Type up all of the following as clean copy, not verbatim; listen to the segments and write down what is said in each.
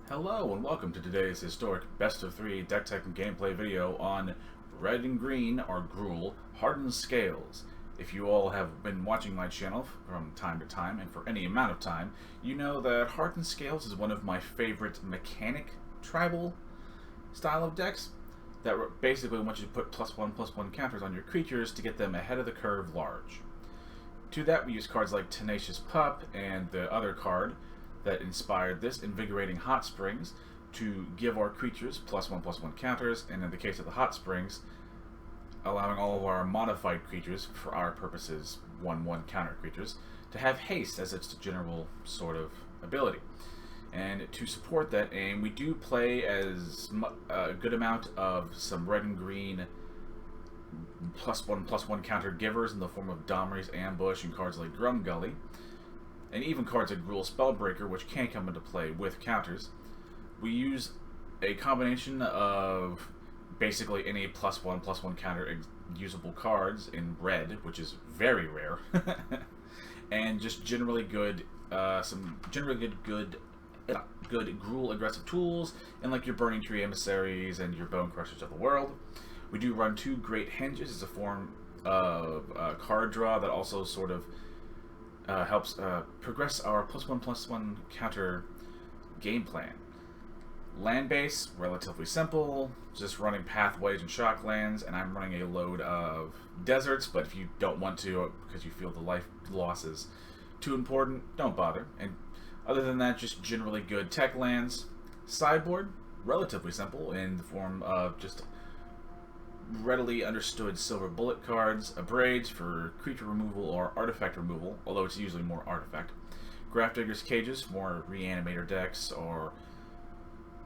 Hello and welcome to today's historic best of 3 deck type and gameplay video on red and green or Gruul Hardened Scales. If you all have been watching my channel from time to time and for any amount of time, you know that Hardened Scales is one of my favorite mechanic tribal style of decks that basically want you to put +1/+1 counters on your creatures to get them ahead of the curve large. To that we use cards like Tenacious Pup and the other card that inspired this, Invigorating Hot Springs, to give our creatures +1/+1 counters, and in the case of the Hot Springs, allowing all of our modified creatures, for our purposes 1/1 counter creatures, to have haste as its general sort of ability. And to support that aim, we do play as a good amount of some red and green +1/+1 counter givers in the form of Domri's Ambush and cards like Grumgully, and even cards like Gruul Spellbreaker, which can come into play with counters. We use a combination of basically any +1/+1 counter usable cards in red, which is very rare, and just generally good, some generally good Gruul aggressive tools, and like your Burning Tree Emissaries and your Bone Crushers of the world. We do run 2 Great Henges as a form of card draw that also sort of helps progress our +1/+1 counter game plan. Land base, relatively simple, just running pathways and shock lands, and I'm running a load of deserts, but if you don't want to because you feel the life loss is too important, don't bother. And other than that, just generally good tech lands. Sideboard, relatively simple in the form of just readily understood silver bullet cards, Abrades for creature removal or artifact removal, although it's usually more artifact. Grafdigger's Cages for reanimator decks or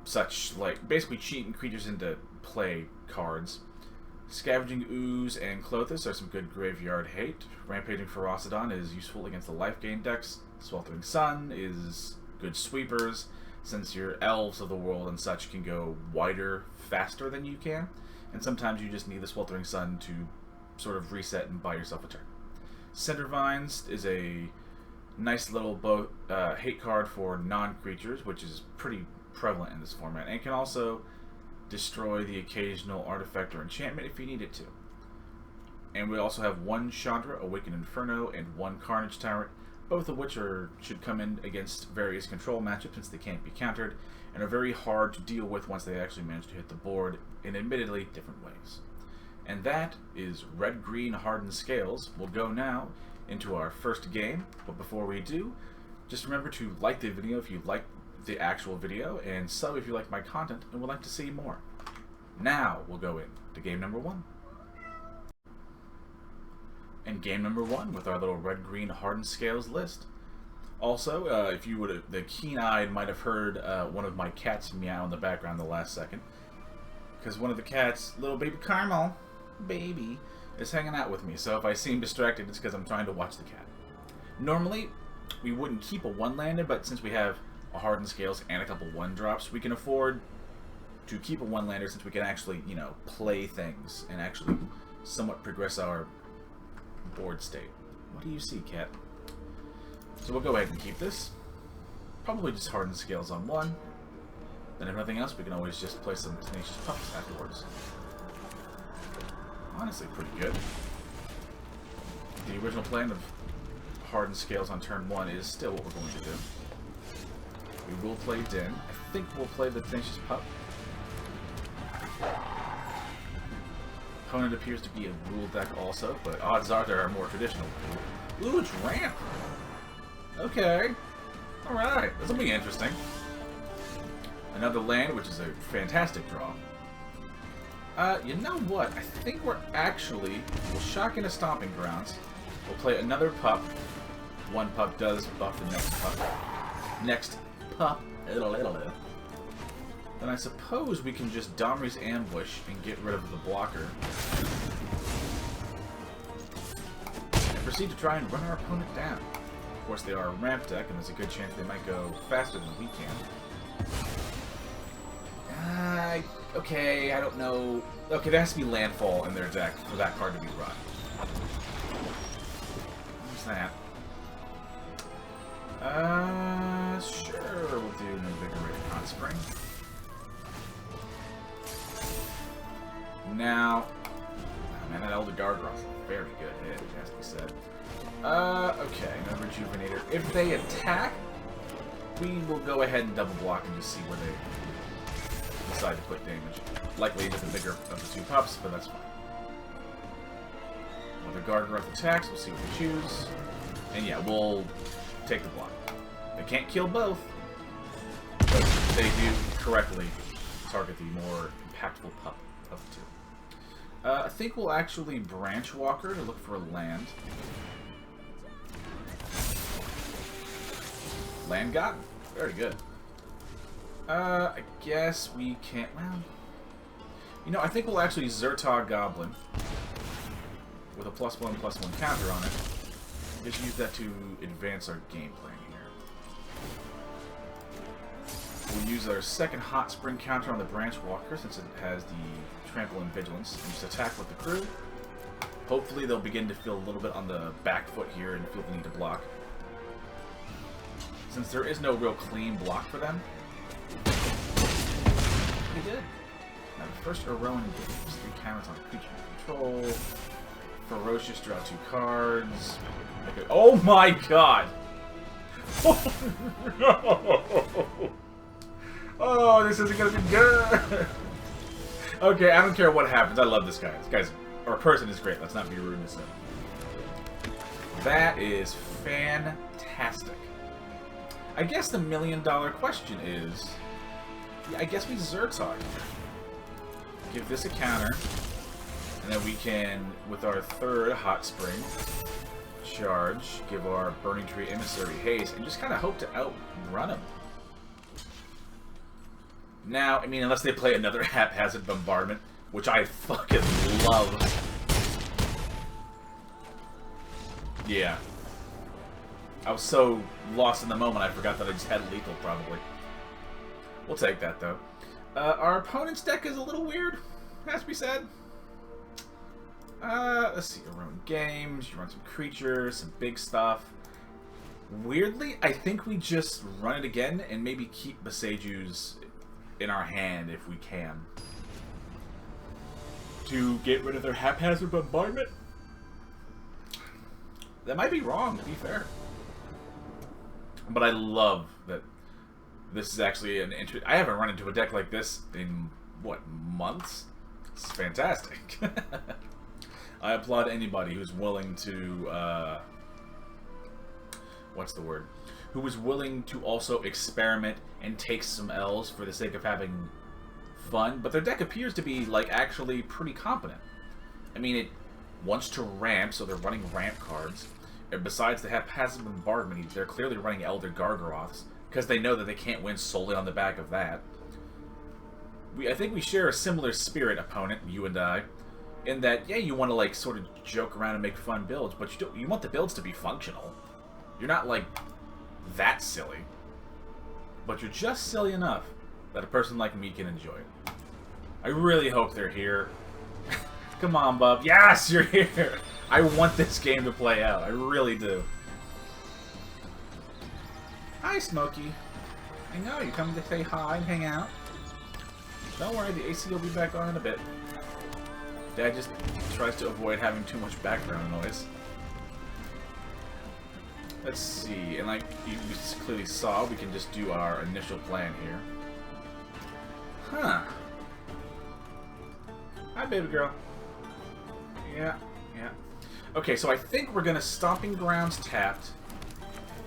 such, like basically cheating creatures into play cards. Scavenging Ooze and Clothis are some good graveyard hate. Rampaging Ferocidon is useful against the life gain decks. Sweltering Sun is good sweepers, since your elves of the world and such can go wider faster than you can. And sometimes you just need the Sweltering Sun to sort of reset and buy yourself a turn. Cindervines is a nice little hate card for non-creatures, which is pretty prevalent in this format, and can also destroy the occasional artifact or enchantment if you need it to. And we also have 1 Chandra, Awakened Inferno, and 1 Carnage Tyrant, both of which should come in against various control matchups since they can't be countered, and are very hard to deal with once they actually manage to hit the board in admittedly different ways. And that is red-green Hardened Scales. We'll go now into our first game, but before we do, just remember to like the video if you like the actual video, and sub if you like my content and would like to see more. Now we'll go into game number 1. And game number 1 with our little red-green Hardened Scales list. Also, if you would, the keen-eyed might have heard one of my cats meow in the background the last second, because one of the cats, little baby Caramel, baby, is hanging out with me. So if I seem distracted, it's because I'm trying to watch the cat. Normally, we wouldn't keep a 1-lander, but since we have a Hardened Scales and a couple 1-drops, we can afford to keep a 1-lander since we can actually, you know, play things and actually somewhat progress our board state. What do you see, cat? So we'll go ahead and keep this. Probably just Hardened Scales on 1. Then if nothing else, we can always just play some Tenacious Pups afterwards. Honestly, pretty good. The original plan of Hardened Scales on turn 1 is still what we're going to do. We will play Din. I think we'll play the Tenacious Pup. Opponent appears to be a Gruul deck also, but odds are they're a more traditional Gruul. Ooh, it's Ramp! Okay. Alright, this will be interesting. Another land, which is a fantastic draw. You know what? I think we'll shock into Stomping Grounds. We'll play another Pup. 1 Pup does buff the next Pup. Next Pup. Then I suppose we can just Domri's Ambush and get rid of the blocker. And proceed to try and run our opponent down. Of course, they are a ramp deck, and there's a good chance they might go faster than we can. Okay, I don't know. Okay, there has to be landfall in their deck for that card to be run. What's that? Sure, we'll do an Invigorating Hot Spring. Now, oh man, that Elder Gargoyle is a very good hit, it has to be said. Okay, no Rejuvenator. If they attack, we will go ahead and double block and just see where they decide to put damage. Likely with the bigger of the two pups, but that's fine. Well, the Gargoyle attacks, we'll see what we choose. And yeah, we'll take the block. They can't kill both, but they do correctly target the more impactful pup of the two. I think we'll actually Branchwalker to look for a land. Land gotten. Very good. I guess we can't... Well... You know, I think we'll actually Zertog Goblin with a +1/+1 counter on it. Just use that to advance our game plan here. We'll use our second Hot Spring counter on the Branchwalker since it has the Trample and Vigilance. And just attack with the crew. Hopefully they'll begin to feel a little bit on the back foot here and feel the need to block. Since there is no real clean block for them. We did. Now the first Erowin gives 3 counters on creature control. Ferocious, draw 2 cards. Okay. Oh my god! Oh no! Oh, this isn't gonna be good! Okay, I don't care what happens. I love this guy. This guy's, or person is great. Let's not be rude to him. That is fantastic. I guess the million-dollar question is... Yeah, I guess we Zertog. Give this a counter. And then we can, with our third Hot Spring, charge, give our Burning Tree Emissary haste, and just kind of hope to outrun him. Now, I mean, unless they play another Haphazard Bombardment, which I fucking love. Yeah. I was so lost in the moment, I forgot that I just had lethal, probably. We'll take that, though. Our opponent's deck is a little weird, has to be said. Let's see, you run games, you run some creatures, some big stuff. Weirdly, I think we just run it again and maybe keep Boseju's in our hand if we can. To get rid of their Haphazard Bombardment? That might be wrong, to be fair. But I love that this is actually an interest. I haven't run into a deck like this in, what, months? It's fantastic. I applaud anybody who's willing to, what's the word? Who is willing to also experiment and take some L's for the sake of having fun. But their deck appears to be, like, actually pretty competent. I mean, it wants to ramp, so they're running ramp cards. And besides the Haphazard Bombardment, they're clearly running Elder Gargaroths, because they know that they can't win solely on the back of that. I think we share a similar spirit, opponent, you and I, in that, yeah, you want to, like, sort of joke around and make fun builds, but you want the builds to be functional. You're not, like, that silly. But you're just silly enough that a person like me can enjoy it. I really hope they're here. Come on, bub. Yes, you're here! I want this game to play out. I really do. Hi, Smokey. I know, you come to say hi and hang out. Don't worry, the AC will be back on in a bit. Dad just tries to avoid having too much background noise. Let's see, and like you clearly saw, we can just do our initial plan here. Huh. Hi, baby girl. Yeah, yeah. Okay, so I think we're gonna Stomping Grounds tapped,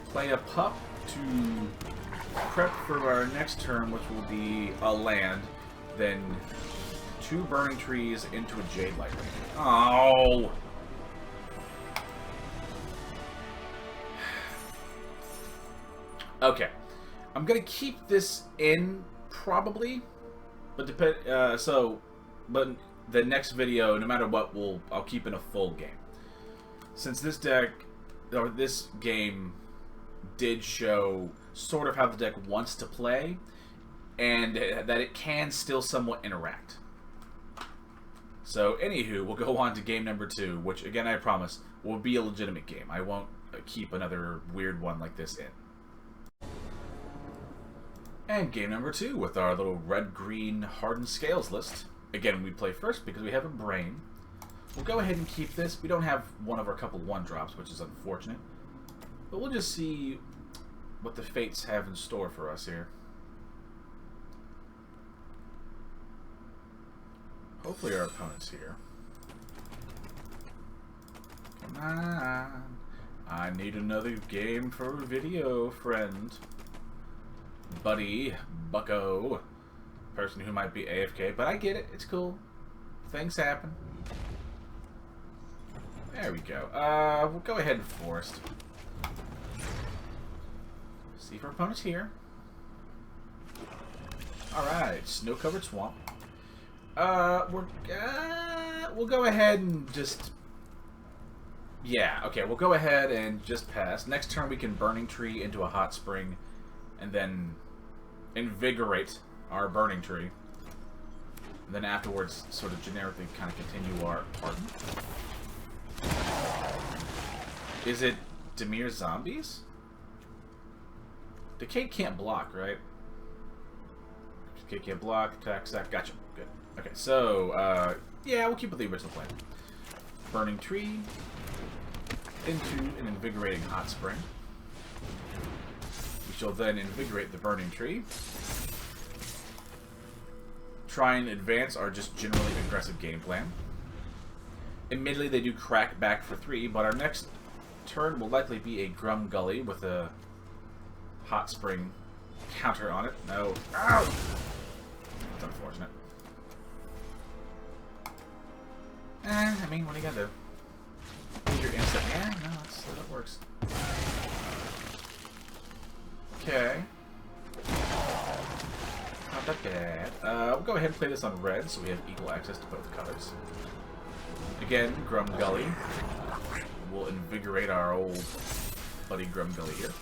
play a pup to prep for our next turn, which will be a land, then 2 Burning Trees into a Jade Light Ranger. Oh! Okay, I'm gonna keep this in probably, but but the next video, no matter what, I'll keep in a full game. Since this deck or this game did show sort of how the deck wants to play, and that it can still somewhat interact. So, anywho, we'll go on to game number 2, which, again, I promise, will be a legitimate game. I won't keep another weird one like this in. And game number 2 with our little red-green Hardened Scales list. Again, we play first because we have a brain. We'll go ahead and keep this. We don't have one of our couple 1-drops, which is unfortunate. But we'll just see what the fates have in store for us here. Hopefully our opponent's here. Come on. I need another game for video, friend. Buddy, bucko. Person who might be AFK, but I get it. It's cool. Things happen. There we go. We'll go ahead and forest. See if our opponent's here. Alright, snow-covered swamp. We'll go ahead and just... Yeah, okay, we'll go ahead and just pass. Next turn we can Burning Tree into a Hot Spring, and then invigorate our Burning Tree. And then afterwards, sort of generically kind of continue our Harden. Is it Dimir Zombies? Decay can't block, right? Decay can't block, attack, sack, gotcha. Good. Okay, so, yeah, we'll keep with the original plan. Burning Tree into an Invigorating Hot Spring. We shall then invigorate the Burning Tree. Try and advance our just generally aggressive game plan. Admittedly, they do crack back for 3, but our next turn will likely be a Grumgully with a Hot Spring counter on it. No. Ow! That's unfortunate. I mean, what are you gonna do? Use your instant. Yeah, no, that works. Okay. Not that bad. We'll go ahead and play this on red so we have equal access to both colors. Again, Grumgully. We'll invigorate our old buddy Grumgully here.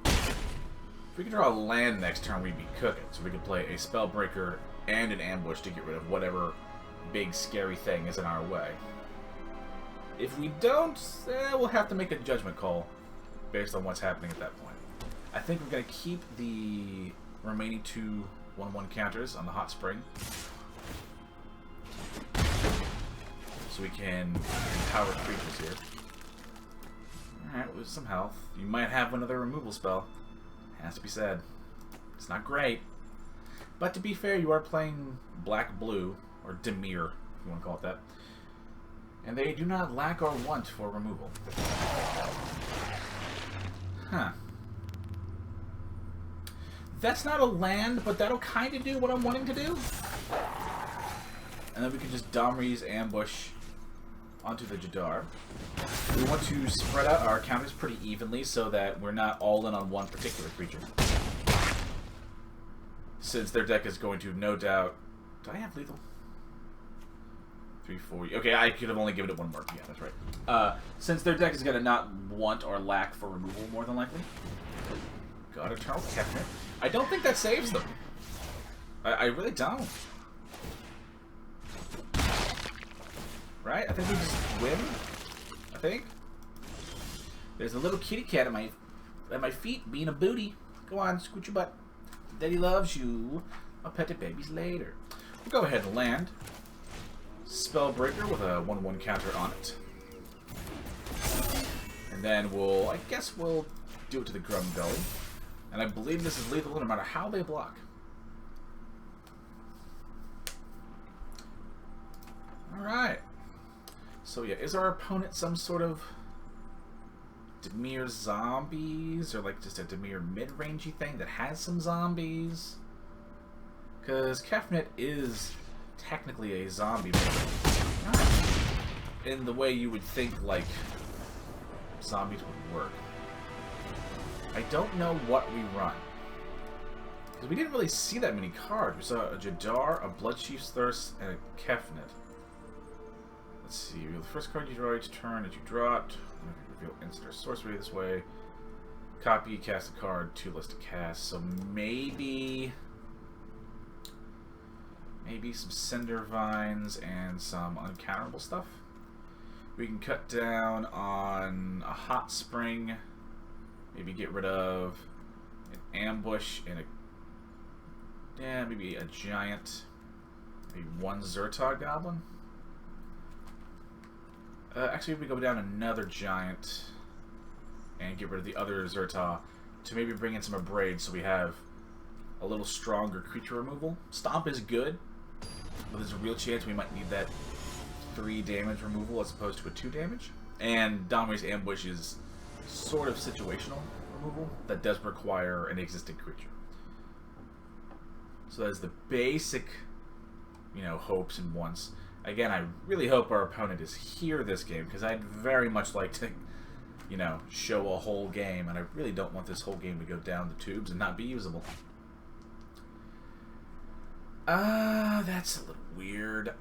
If we can draw a land next turn, we'd be cooking. So we can play a Spellbreaker and an Ambush to get rid of whatever big scary thing is in our way. If we don't, we'll have to make a judgment call based on what's happening at that point. I think we're going to keep the remaining 2 1/1 counters on the Hot Spring. So we can empower creatures here. Alright, lose some health. You might have another removal spell. Has to be said. It's not great. But to be fair, you are playing black-blue, or Dimir, if you want to call it that. And they do not lack or want for removal. Huh. That's not a land, but that'll kind of do what I'm wanting to do. And then we can just Domri's Ambush onto the Jadar. We want to spread out our counters pretty evenly so that we're not all in on one particular creature. Since their deck is going to, no doubt... Do I have lethal? 3, 4... Okay, I could have only given it 1 mark. Yeah, that's right. Since their deck is going to not want or lack for removal, more than likely. God, Eternal Capenna. I don't think that saves them. I really don't. Right? I think we just win. I think. There's a little kitty cat at my feet being a booty. Go on, scoot your butt. Daddy loves you. I'll pet the babies later. We'll go ahead and land. Spellbreaker with a 1/1 counter on it. And then I guess we'll do it to the Grumgully. And I believe this is lethal no matter how they block. Alright. So yeah, is our opponent some sort of Dimir zombies? Or like just a Dimir mid-rangey thing that has some zombies? Because Capenna is technically a zombie, but not in the way you would think like zombies would work. I don't know what we run. Because we didn't really see that many cards. We saw a Jadar, a Bloodchief's Thirst, and a Capenna. Let's see. The first card you draw each turn that you dropped. Reveal instant or sorcery this way. Copy, cast a card, 2 less to cast. So maybe some Cinder Vines and some uncounterable stuff. We can cut down on a Hot Spring. Maybe get rid of an Ambush and a Yeah, maybe a giant. Maybe one Zertog Goblin. Actually, if we go down another giant and get rid of the other Zertog to maybe bring in some Abrade so we have a little stronger creature removal. Stomp is good, but there's a real chance we might need that 3 damage removal as opposed to a 2 damage. And Domri's Ambush is sort of situational removal that does require an existing creature. So that's the basic, hopes and wants. Again, I really hope our opponent is here this game, because I'd very much like to, show a whole game, and I really don't want this whole game to go down the tubes and not be usable. That's a little weird.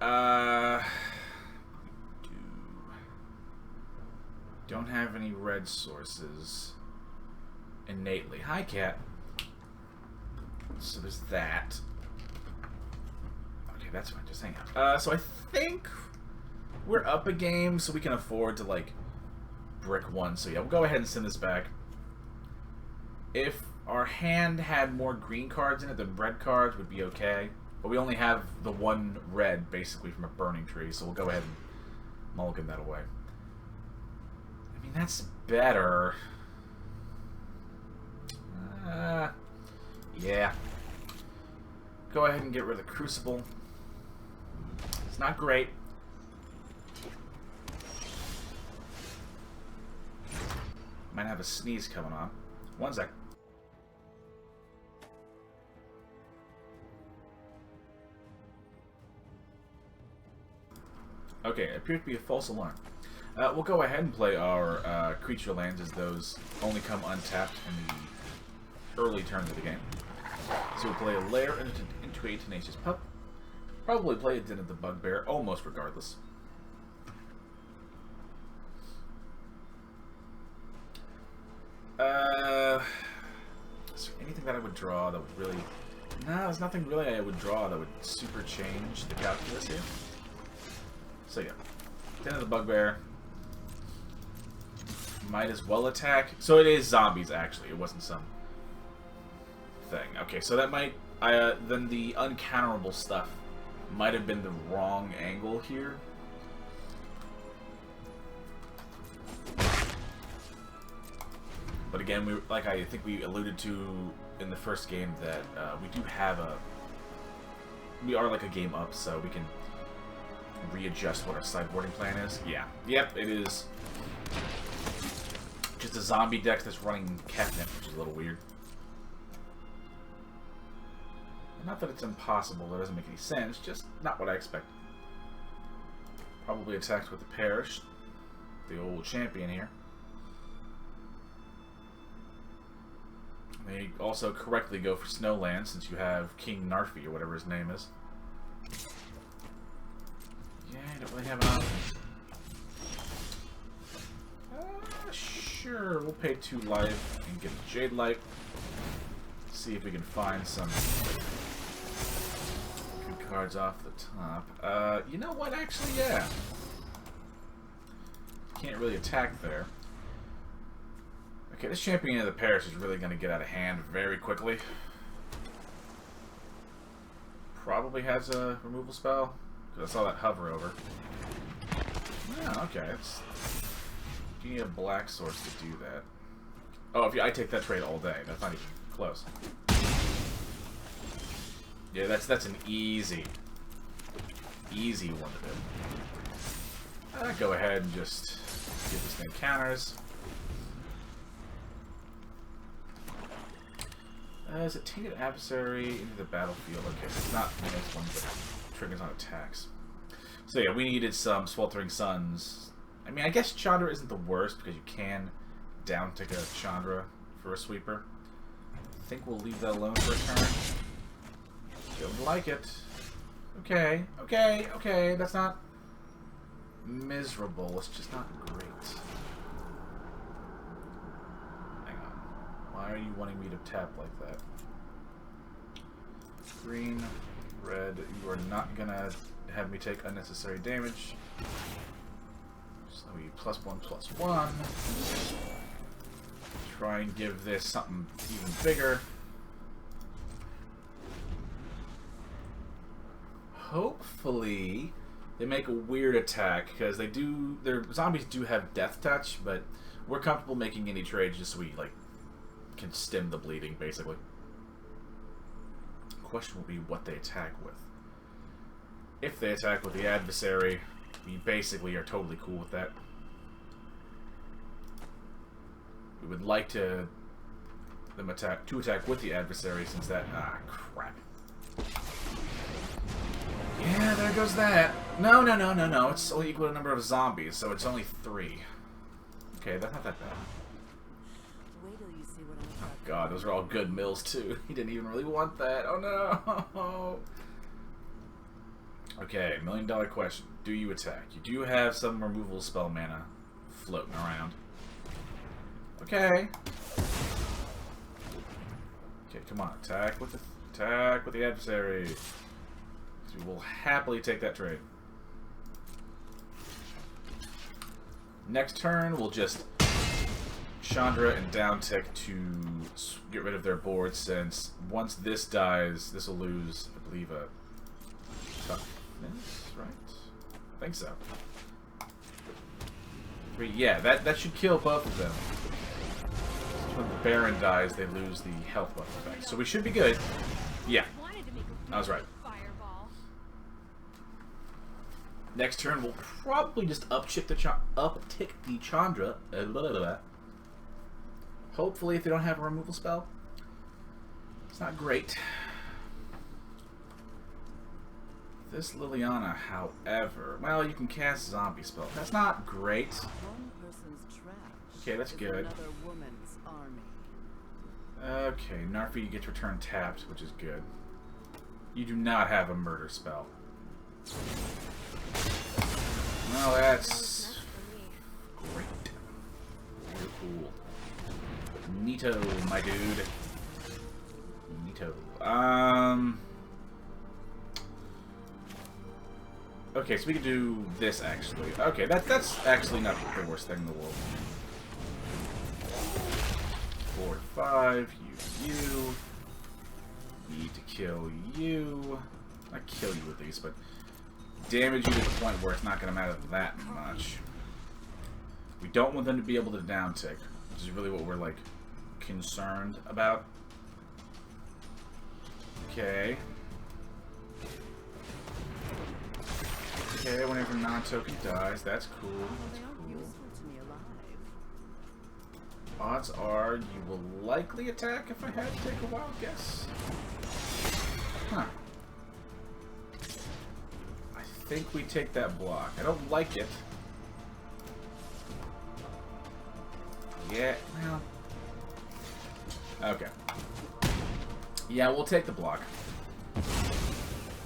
Don't have any red sources innately. Hi, cat. So there's that. Okay, that's fine. Just hang out. So I think we're up a game, so we can afford to, brick one. So yeah, we'll go ahead and send this back. If our hand had more green cards in it than red cards, would be okay. But we only have the 1 red, basically, from a burning tree, so we'll go ahead and mulligan that away. I mean, that's better. Yeah. Go ahead and get rid of the Crucible. It's not great. Might have a sneeze coming on. 1 sec. Okay, it appears to be a false alarm. We'll go ahead and play our creature lands, as those only come untapped in the early turns of the game. So we'll play a Lair into a Tenacious Pup. Probably play a Den of the Bugbear, almost regardless. Is there anything that I would draw that would really... No, there's nothing really I would draw that would super change the calculus here. So yeah, Den of the Bugbear. Might as well attack. So it is zombies, actually. It wasn't some thing. Okay, so that might... then the uncounterable stuff might have been the wrong angle here. But again, I think we alluded to in the first game, that we do have we are like a game up, so we can readjust what our sideboarding plan is. Yeah. Yep, it is just a zombie deck that's running Capenna, which is a little weird. Not that it's impossible, that doesn't make any sense, just not what I expected. Probably attacked with the Parish, the old champion here. They also correctly go for Snowland, since you have King Narfi, or whatever his name is. Yeah, I don't really have an option. Sure, we'll pay 2 life and get a Jade Light. See if we can find some good cards off the top. You know what, actually, yeah. Can't really attack there. Okay, this Champion of the Parish is really going to get out of hand very quickly. Probably has a removal spell, because I saw that hover over. Yeah, okay. You need a black source to do that. Oh, I take that trade all day. That's not even close. Yeah, that's an easy one to do. Go ahead and just give this thing counters. Is it Tainted Adversary into the battlefield? Okay, so it's not one that triggers on attacks. So yeah, we needed some Sweltering Suns. I mean, I guess Chandra isn't the worst, because you can down-tick a Chandra for a sweeper. I think we'll leave that alone for a turn. Don't like it. Okay, okay, okay, that's not miserable, it's just not great. Why are you wanting me to tap like that? Green, red, you are not gonna have me take unnecessary damage. So we +1/+1. Try and give this something even bigger. hopefully they make a weird attack, because they do. Their zombies do have death touch, but we're comfortable making any trades just so we like can stem the bleeding, basically. The question will be what they attack with. If they attack with the adversary, we basically are totally cool with that. We would like to them attack with the adversary, since that crap. Yeah, there goes that. No. It's only equal to the number of zombies, so it's only 3. Okay, that's not that bad. Wait till you see what I'm Oh god, those are all good mills too. He didn't even really want that. Oh no. Okay, $1 million question. Do you attack? You do have some removal spell mana floating around. Okay. Okay, come on. Attack with the adversary. We will happily take that trade. Next turn, we'll just Chandra and downtick to get rid of their board, since once this dies, this will lose, I believe, a toughness, right? I think so. Yeah, that should kill both of them. When the Baron dies, they lose the health buff effect. So we should be good. Yeah, I was right. Next turn, we'll probably just uptick the Chandra. Hopefully, if they don't have a removal spell. It's not great. This Liliana, however... Well, you can cast zombie spell. That's not great. Okay, that's good. Okay, Narfi gets returned tapped, which is good. You do not have a murder spell. Well, that's great. Very cool. Neato, my dude. Neato. Okay, so we can do this, actually. Okay, that's actually not the worst thing in the world. 4 to 5, you. Need to kill you. Not kill you with these, but damage you to the point where it's not going to matter that much. We don't want them to be able to downtick, which is really what we're, like, concerned about. Okay. Okay, whenever non-token dies, that's cool. That's cool. Odds are you will likely attack if I had to take a wild guess. Huh. I think we take that block. I don't like it. Yeah, well. Okay. Yeah, we'll take the block.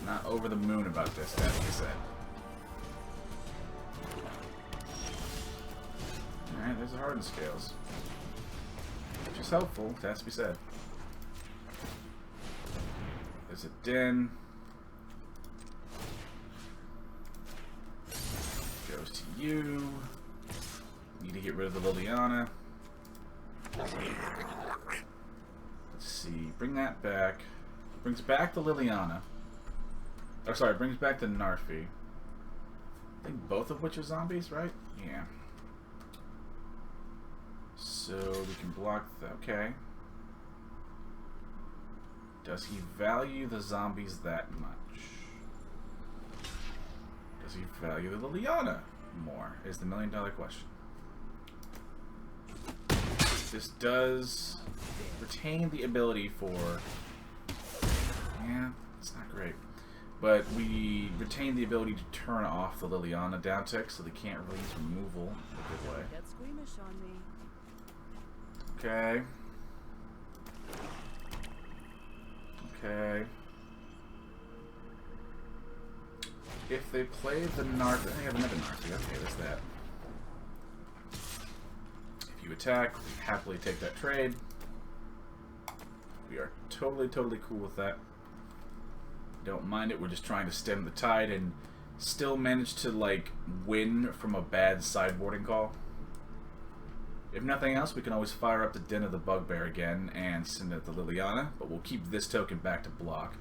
Not over the moon about this, that being said. Alright, there's the Hardened Scales. Which is helpful, it has to be said. There's a den. Goes to you. Need to get rid of the Liliana. Let's see, bring that back. Brings back the Liliana. Oh, sorry, brings back the Narfi. I think both of which are zombies, right? Yeah. So we can block the... Okay. Does he value the zombies that much? Does he value the Liliana more? Is the $1 million question. This does retain the ability for... Yeah, it's not great. But we retain the ability to turn off the Liliana downtick, so they can't really use removal in a good way. Get squeamish on me. Okay. Okay. If they play the Narfi... I have another Narfi. Okay, there's that. If you attack, we happily take that trade. We are totally cool with that. Don't mind it. We're just trying to stem the tide and still manage to, like, win from a bad sideboarding call. If nothing else, we can always fire up the Den of the Bugbear again and send out the Liliana, but we'll keep this token back to block.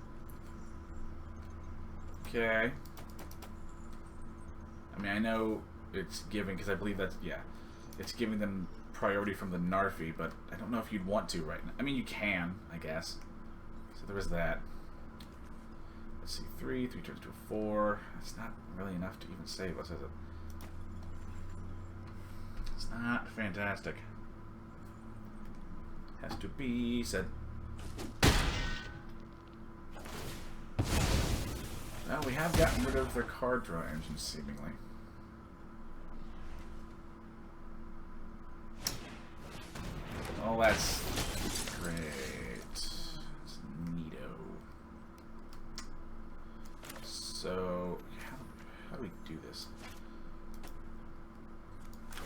Okay. I mean, I know it's giving, because I believe that's, yeah, it's giving them priority from the Narfi, but I don't know if you'd want to right now. I mean, you can, I guess. So there is that. Let's see, 3 turns to a 4. That's not really enough to even save us, is it? It's not fantastic. Has to be said. Well, we have gotten rid of their card draw engine, seemingly. Oh, that's great. It's neato. So, how do we do this?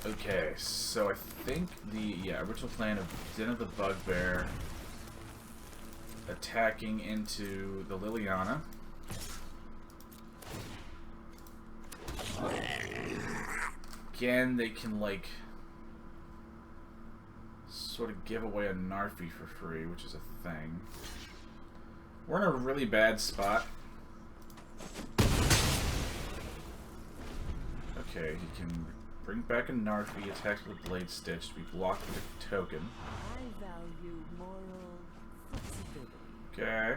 Okay, so I think the original plan of Den of the Bugbear attacking into the Liliana. Again, they can like sort of give away a Narfi for free, which is a thing. We're in a really bad spot. Okay, he can bring back a Narfi, attacks with Blade Stitch to be blocked with a token. I value moral flexibility. Okay.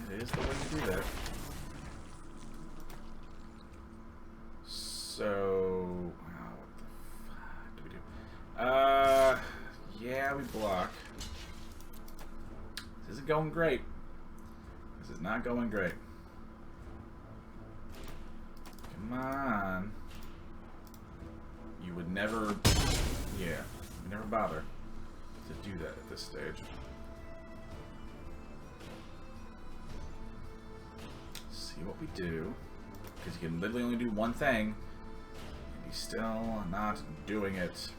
That is the way to do that. So, what the fuck do we do? Yeah, we block. This isn't going great. This is not going great. Come on. You would never, yeah, you would never bother to do that at this stage. Let's see what we do. Because you can literally only do one thing, and he's still not doing it.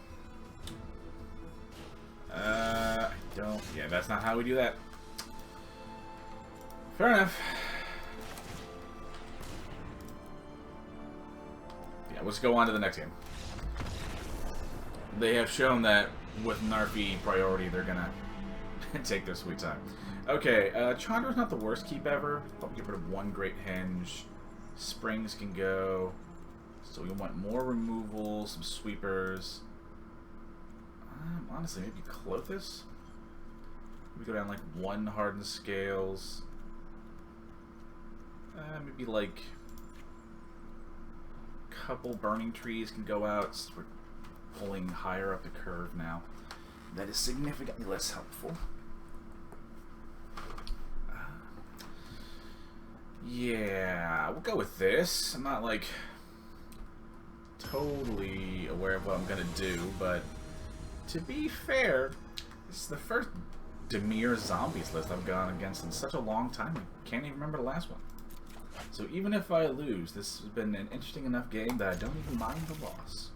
I don't, yeah, that's not how we do that. Fair enough. Yeah, let's go on to the next game. They have shown that with Narfi priority, they're gonna take their sweet time. Okay, Chandra's not the worst keep ever. Probably get rid of one Great Henge. Springs can go. So we want more removal, some sweepers. Honestly, maybe Clothis? We go down like one Hardened Scales. Maybe like a couple Burning Trees can go out. So we're pulling higher up the curve now. That is significantly less helpful. Yeah, we'll go with this. I'm not like totally aware of what I'm gonna do, but to be fair, this is the first Dimir Zombies list I've gone against in such a long time. I can't even remember the last one. So even if I lose, this has been an interesting enough game that I don't even mind the loss.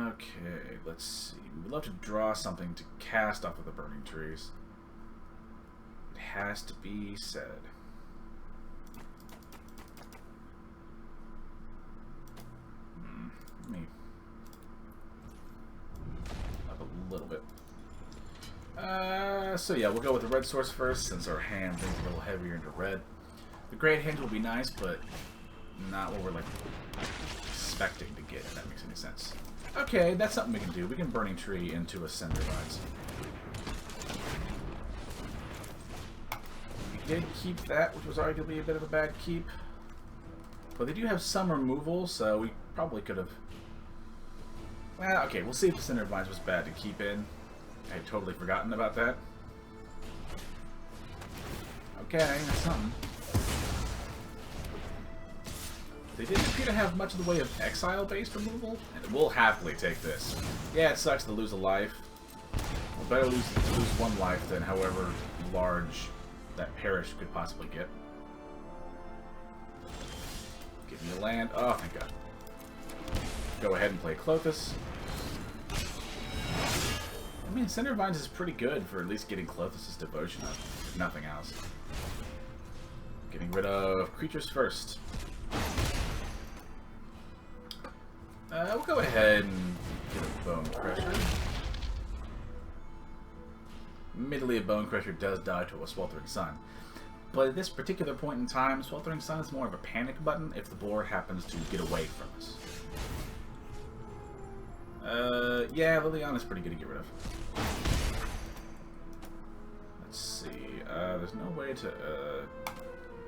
Okay, let's see. We would love to draw something to cast off of the Burning Trees. It has to be said. Let me up a little bit. So yeah, we'll go with the red source first, since our hand is a little heavier into red. The Great Henge will be nice, but not what we're like expecting to get, if that makes any sense. Okay, that's something we can do. We can Burning Tree into a Cinder Vines. We did keep that, which was arguably a bit of a bad keep. But they do have some removal, so we probably could have... Well, okay, we'll see if the Cinder Vines was bad to keep in. I had totally forgotten about that. Okay, that's something. They didn't appear to have much of the way of exile-based removal, and we'll happily take this. Yeah, it sucks to lose a life. Well, better lose one life than however large that parish could possibly get. Give me a land. Oh, thank God. Go ahead and play Clothis. I mean, Cinder Vines is pretty good for at least getting Clothis's devotion up, if nothing else. Getting rid of creatures first. We'll go ahead and get a Bone Crusher. Admittedly, a Bone Crusher does die to a Sweltering Sun. But at this particular point in time, Sweltering Sun is more of a panic button if the board happens to get away from us. Yeah, Liliana's pretty good to get rid of. Let's see. There's no way to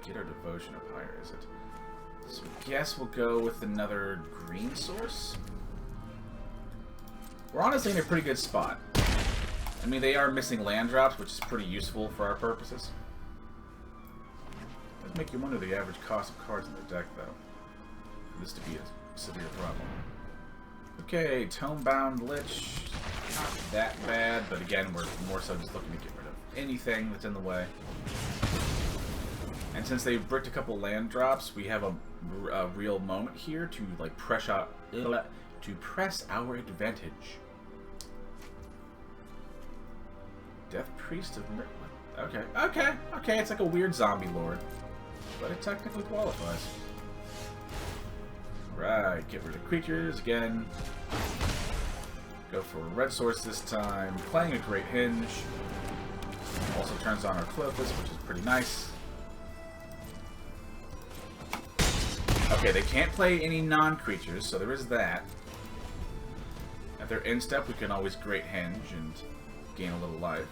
get our devotion up higher, is it? So I guess we'll go with another green source. We're honestly in a pretty good spot. I mean, they are missing land drops, which is pretty useful for our purposes. Does make you wonder the average cost of cards in the deck, though. For this to be a severe problem. Okay, Tome-Bound Lich. Not that bad, but again, we're more so just looking to get rid of anything that's in the way. And since they bricked a couple land drops, we have a real moment here to like press our advantage. Death Priest of Okay, it's like a weird zombie lord, but it technically qualifies. Right, get rid of creatures again. Go for a red source this time. Playing a Great Hinge. Also turns on our Clothis, which is pretty nice. Okay, they can't play any non-creatures, so there is that. At their end step, we can always Great Hinge and gain a little life.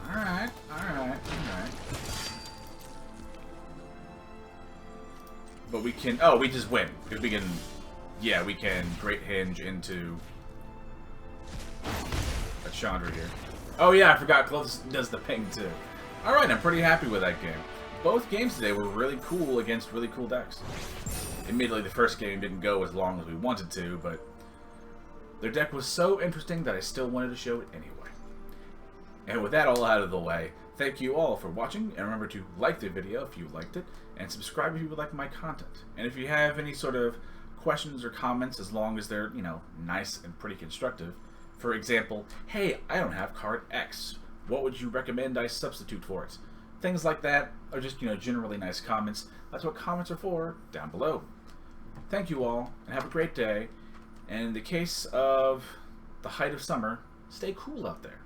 Alright. But we can... Oh, we just win. Because we can... Yeah, we can Great Hinge into a Chandra here. Oh yeah, I forgot Clothis does the ping too. Alright, I'm pretty happy with that game. Both games today were really cool against really cool decks. Admittedly, the first game didn't go as long as we wanted to, but their deck was so interesting that I still wanted to show it anyway. And with that all out of the way, thank you all for watching, and remember to like the video if you liked it, and subscribe if you would like my content. And if you have any sort of questions or comments, as long as they're, you know, nice and pretty constructive. For example, hey, I don't have card X. What would you recommend I substitute for it? Things like that are just, you know, generally nice comments. That's what comments are for, down below. Thank you all, and have a great day. And in the case of the height of summer, stay cool out there.